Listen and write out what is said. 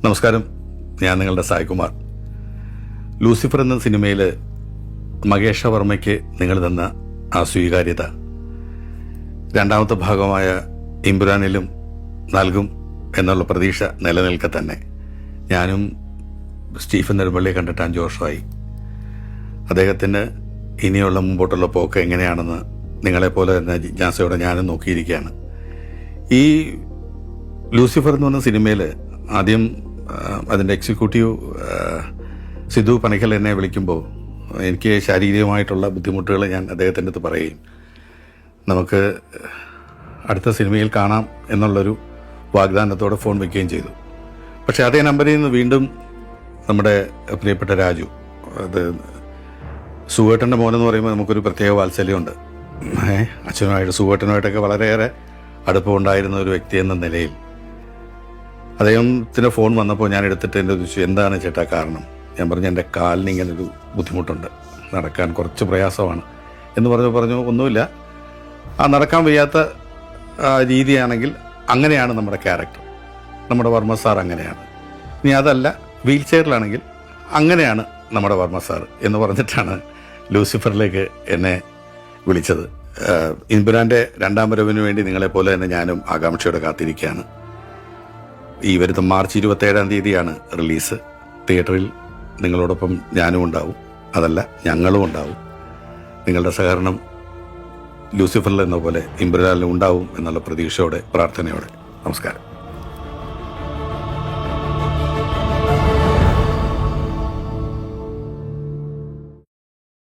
നമസ്കാരം, ഞാൻ നിങ്ങളുടെ സായ്കുമാർ. ലൂസിഫർ എന്ന സിനിമയിൽ മകേഷ വർമ്മയ്ക്ക് നിങ്ങൾ തന്ന ആ സ്വീകാര്യത രണ്ടാമത്തെ ഭാഗമായ ഇമ്പുരാനിലും നൽകും എന്നുള്ള പ്രതീക്ഷ നിലനിൽക്കെ തന്നെ ഞാനും സ്റ്റീഫൻ നെടുമ്പള്ളിയെ കണ്ടിട്ട് 5 വർഷമായി. അദ്ദേഹത്തിന് ഇനിയുള്ള മുമ്പോട്ടുള്ള പോക്ക് എങ്ങനെയാണെന്ന് നിങ്ങളെപ്പോലെ തന്നെ ജിജ്ഞാസയോടെ ഞാനും നോക്കിയിരിക്കുകയാണ്. ഈ ലൂസിഫർ എന്ന് പറഞ്ഞ സിനിമയിൽ ആദ്യം അതിൻ്റെ എക്സിക്യൂട്ടീവ് സിധു പനക്കൽ എന്നെ വിളിക്കുമ്പോൾ എനിക്ക് ശാരീരികമായിട്ടുള്ള ബുദ്ധിമുട്ടുകൾ ഞാൻ അദ്ദേഹത്തിൻ്റെ അടുത്ത് പറയുകയും നമുക്ക് അടുത്ത സിനിമയിൽ കാണാം എന്നുള്ളൊരു വാഗ്ദാനത്തോടെ ഫോൺ വയ്ക്കുകയും ചെയ്തു. പക്ഷേ അതേ നമ്പറിൽ നിന്ന് വീണ്ടും നമ്മുടെ പ്രിയപ്പെട്ട രാജു, അത് സുവേട്ടൻ്റെ മോനെന്ന് പറയുമ്പോൾ നമുക്കൊരു പ്രത്യേക വാത്സല്യമുണ്ട്. അച്ഛനുമായിട്ട് സുവേട്ടനുമായിട്ടൊക്കെ വളരെയേറെ അടുപ്പമുണ്ടായിരുന്ന ഒരു വ്യക്തി എന്ന നിലയിൽ അദ്ദേഹത്തിൻ്റെ ഫോൺ വന്നപ്പോൾ ഞാൻ എടുത്തിട്ട് എൻ്റെ ചോദിച്ചു, എന്താണ് ചേട്ടാ കാരണം? ഞാൻ പറഞ്ഞു, എൻ്റെ കാലിന് ഇങ്ങനൊരു ബുദ്ധിമുട്ടുണ്ട്, നടക്കാൻ കുറച്ച് പ്രയാസമാണ് എന്ന് പറഞ്ഞു. ഒന്നുമില്ല, ആ നടക്കാൻ വയ്യാത്ത രീതിയാണെങ്കിൽ അങ്ങനെയാണ് നമ്മുടെ ക്യാരക്ടർ, നമ്മുടെ വർമ്മ സാർ അങ്ങനെയാണ്. ഇനി അതല്ല, വീൽ ചെയറിലാണെങ്കിൽ അങ്ങനെയാണ് നമ്മുടെ വർമ്മ സാർ എന്ന് പറഞ്ഞിട്ടാണ് ലൂസിഫറിലേക്ക് എന്നെ വിളിച്ചത്. ഇമ്പുരാൻ്റെ 2ാം വരവിന് വേണ്ടി നിങ്ങളെപ്പോലെ തന്നെ ഞാനും ആകാംക്ഷയോടെ കാത്തിരിക്കുകയാണ്. ഈ വരുന്ന മാർച്ച് 27-ാം തീയതിയാണ് റിലീസ്. തിയേറ്ററിൽ നിങ്ങളോടൊപ്പം ഞാനും ഉണ്ടാവും, അതല്ല ഞങ്ങളും ഉണ്ടാവും. നിങ്ങളുടെ സഹകരണം ലൂസിഫറിൽ എന്ന പോലെ ഇമ്പുരാനിലും ഉണ്ടാവും എന്നുള്ള പ്രതീക്ഷയോടെ, പ്രാർത്ഥനയോടെ. നമസ്കാരം.